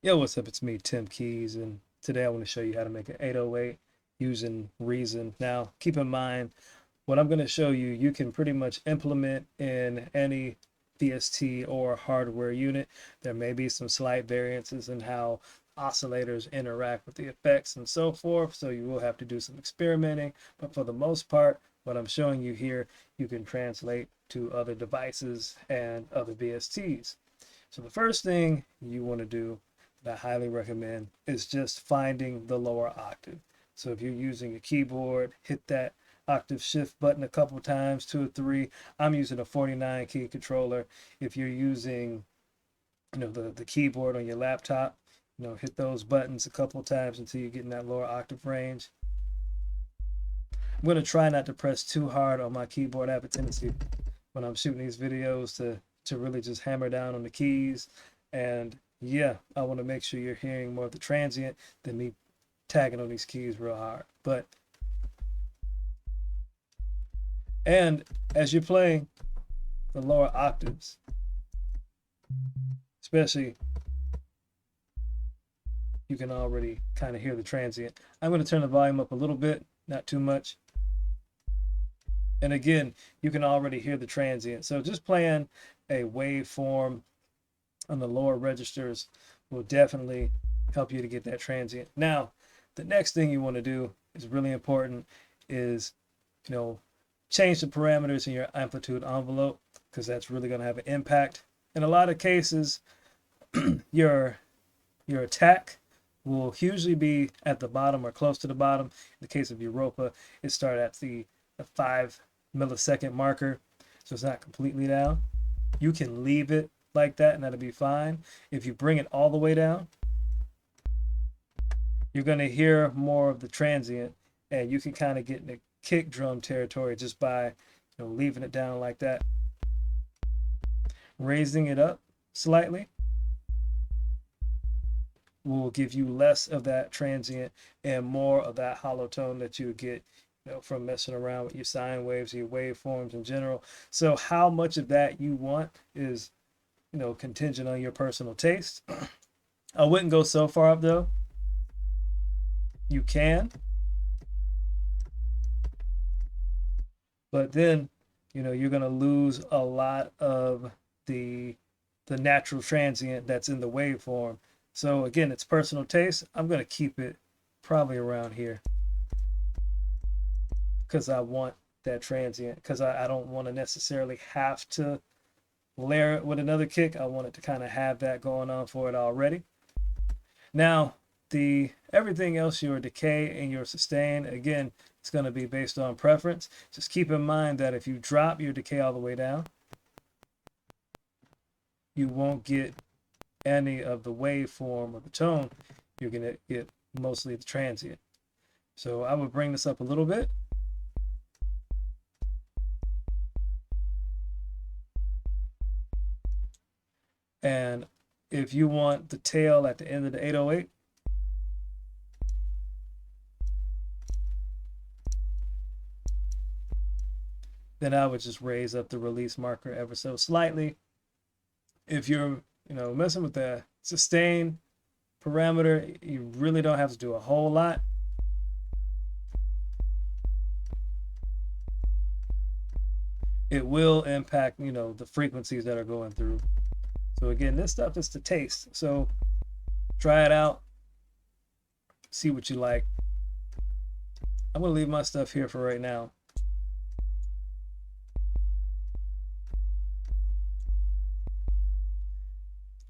Yo, what's up? It's me, Tim Keys, and today I want to show you how to make an 808 using Reason. Now, keep in mind, what I'm going to show you, you can pretty much implement in any VST or hardware unit. There may be some slight variances in how oscillators interact with the effects and so forth, so you will have to do some experimenting, but for the most part, what I'm showing you here, you can translate to other devices and other VSTs. So the first thing you want to do that I highly recommend is just finding the lower octave. So if you're using a keyboard, hit that octave shift button a couple times, 2 or 3. I'm using a 49 key controller. If you're using, the keyboard on your laptop, hit those buttons a couple times until you get in that lower octave range. I'm going to try not to press too hard on my keyboard. I have a tendency when I'm shooting these videos to really just hammer down on the keys. And yeah, I want to make sure you're hearing more of the transient than me tagging on these keys real hard. And as you're playing the lower octaves, especially, you can already kind of hear the transient. I'm going to turn the volume up a little bit, not too much. And again, you can already hear the transient. So just playing a waveform on the lower registers will definitely help you to get that transient. Now, the next thing you want to do is really important is, change the parameters in your amplitude envelope, because that's really going to have an impact. In a lot of cases, your attack will usually be at the bottom or close to the bottom. In the case of Europa, it started at the 5 millisecond marker, so it's not completely down. You can leave it like that and that'll be fine. If you bring it all the way down, you're going to hear more of the transient, and you can kind of get in the kick drum territory just by leaving it down like that. Raising it up slightly will give you less of that transient and more of that hollow tone that you would get from messing around with your sine waves, your waveforms in general. So how much of that you want is contingent on your personal taste. I wouldn't go so far up though. You can, but then you're going to lose a lot of the natural transient that's in the waveform. So again, it's personal taste. I'm going to keep it probably around here because I want that transient, because I don't want to necessarily have to layer it with another kick. I want it to kind of have that going on for it already. Now, the everything else, your decay and your sustain, again, it's going to be based on preference. Just keep in mind that if you drop your decay all the way down, you won't get any of the waveform or the tone. You're going to get mostly the transient. So I would bring this up a little bit. And if you want the tail at the end of the 808, then I would just raise up the release marker ever so slightly. If you're, messing with the sustain parameter, you really don't have to do a whole lot. It will impact, the frequencies that are going through. So again, this stuff is to taste. So try it out, see what you like. I'm going to leave my stuff here for right now.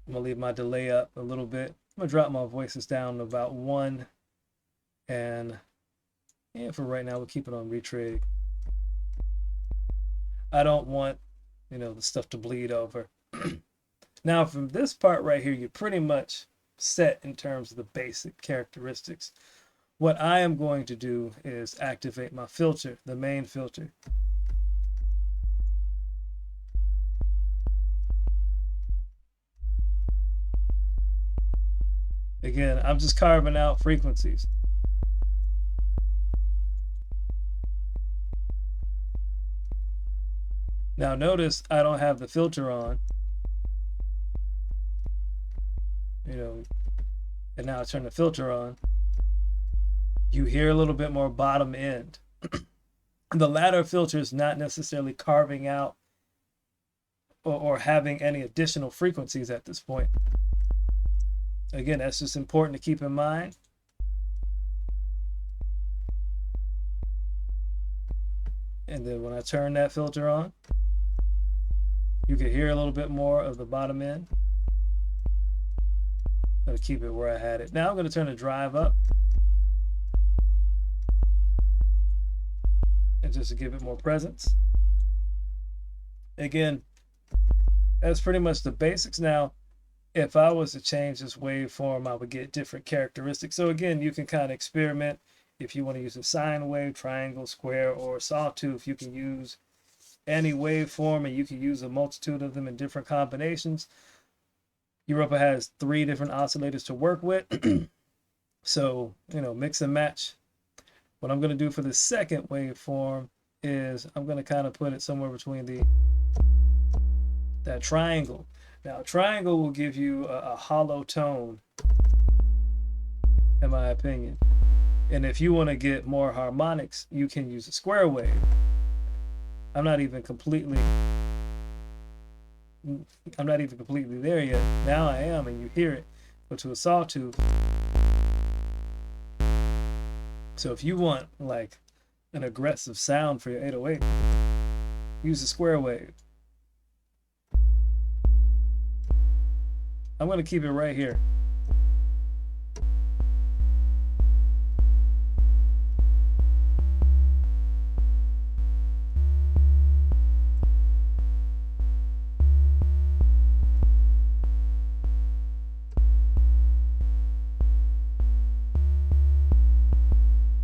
I'm going to leave my delay up a little bit. I'm going to drop my voices down to about 1. And for right now, we'll keep it on retrig. I don't want, the stuff to bleed over. Now, from this part right here, you're pretty much set in terms of the basic characteristics. What I am going to do is activate my filter, the main filter. Again, I'm just carving out frequencies. Now notice I don't have the filter on. you know, and now I turn the filter on, you hear a little bit more bottom end. The ladder filter is not necessarily carving out or having any additional frequencies at this point. Again, that's just important to keep in mind. And then when I turn that filter on, you can hear a little bit more of the bottom end. I'm gonna keep it where I had it. Now I'm gonna turn the drive up. And just to give it more presence. Again, that's pretty much the basics. Now, if I was to change this waveform, I would get different characteristics. So again, you can kind of experiment. If you want to use a sine wave, triangle, square, or sawtooth, you can use any waveform, and you can use a multitude of them in different combinations. Europa has 3 different oscillators to work with. So, mix and match. What I'm going to do for the second waveform is I'm going to kind of put it somewhere between that triangle. Now, a triangle will give you a hollow tone, in my opinion. And if you want to get more harmonics, you can use a square wave. I'm not even completely there yet. Now I am, and you hear it. But to a sawtooth. So if you want like an aggressive sound for your 808, use a square wave. I'm going to keep it right here.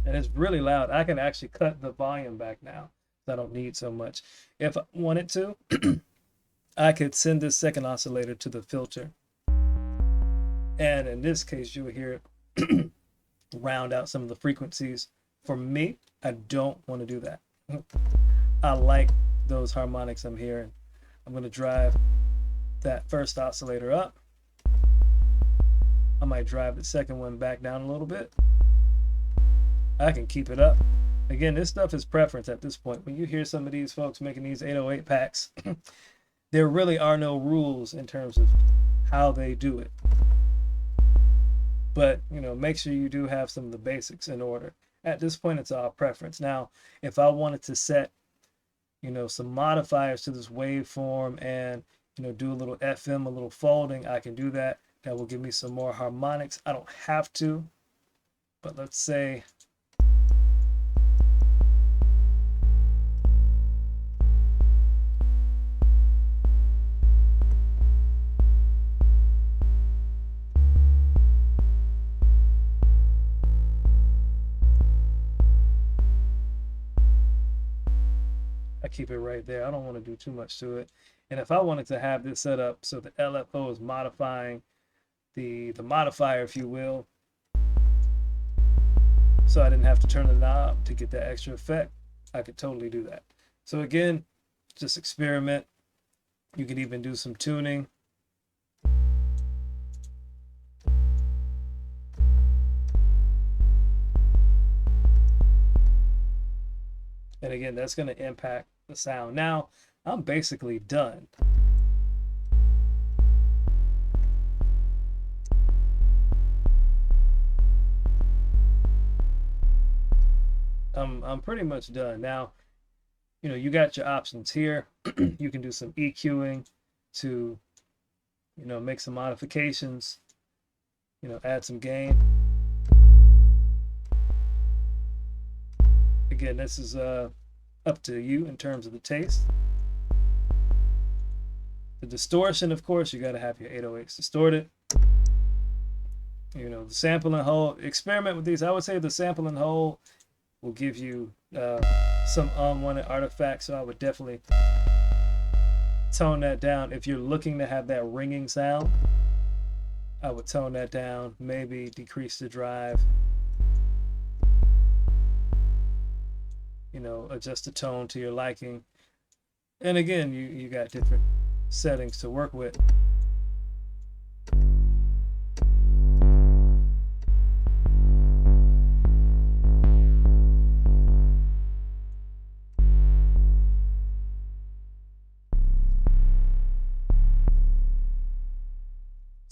And it's really loud. I can actually cut the volume back now. I don't need so much. If I wanted to, I could send this second oscillator to the filter. And in this case, you'll hear it round out some of the frequencies. For me, I don't want to do that. I like those harmonics I'm hearing. I'm going to drive that first oscillator up. I might drive the second one back down a little bit. I can keep it up. Again, this stuff is preference at this point. When you hear some of these folks making these 808 packs, there really are no rules in terms of how they do it. But, make sure you do have some of the basics in order. At this point, it's all preference. Now, if I wanted to set, some modifiers to this waveform and, do a little FM, a little folding, I can do that. That will give me some more harmonics. I don't have to, but let's say I keep it right there. I don't want to do too much to it. And if I wanted to have this set up so the LFO is modifying the modifier, if you will, so I didn't have to turn the knob to get that extra effect, I could totally do that. So again, just experiment. You could even do some tuning. And again, that's going to impact the sound. Now, I'm basically done. I'm pretty much done. Now, you got your options here. You can do some EQing to, make some modifications, add some gain. Again, this is up to you in terms of the taste. The distortion, of course, you got to have your 808s distorted. The sample and hold, experiment with these. I would say the sample and hold will give you some unwanted artifacts, so I would definitely tone that down. If you're looking to have that ringing sound, I would tone that down, maybe decrease the drive, adjust the tone to your liking. And again, you got different settings to work with.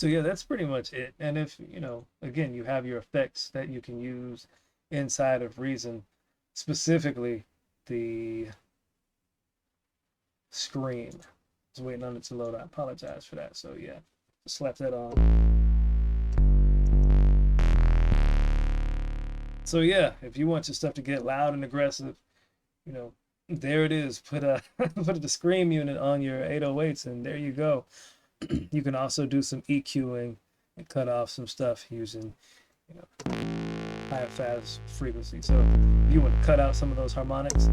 So yeah, that's pretty much it. And if, you know, again, you have your effects that you can use inside of Reason, specifically the screen. I was waiting on it to load. I apologize for that. So yeah, just slap that on. So yeah, if you want your stuff to get loud and aggressive, you know, there it is. Put a put the scream unit on your 808s, and there you go. You can also do some EQing and cut off some stuff using, you know, high fast frequency. So if you want to cut out some of those harmonics,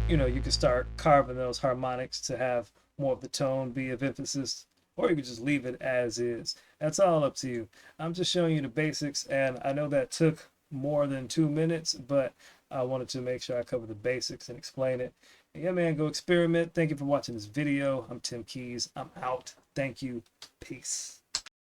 you know, you can start carving those harmonics to have more of the tone be of emphasis, or you can just leave it as is. That's all up to you. I'm just showing you the basics, and I know that took more than 2 minutes, but I wanted to make sure I cover the basics and explain it. And yeah, man, go experiment. Thank you for watching this video. I'm Tim Keys. I'm out. Thank you. Peace.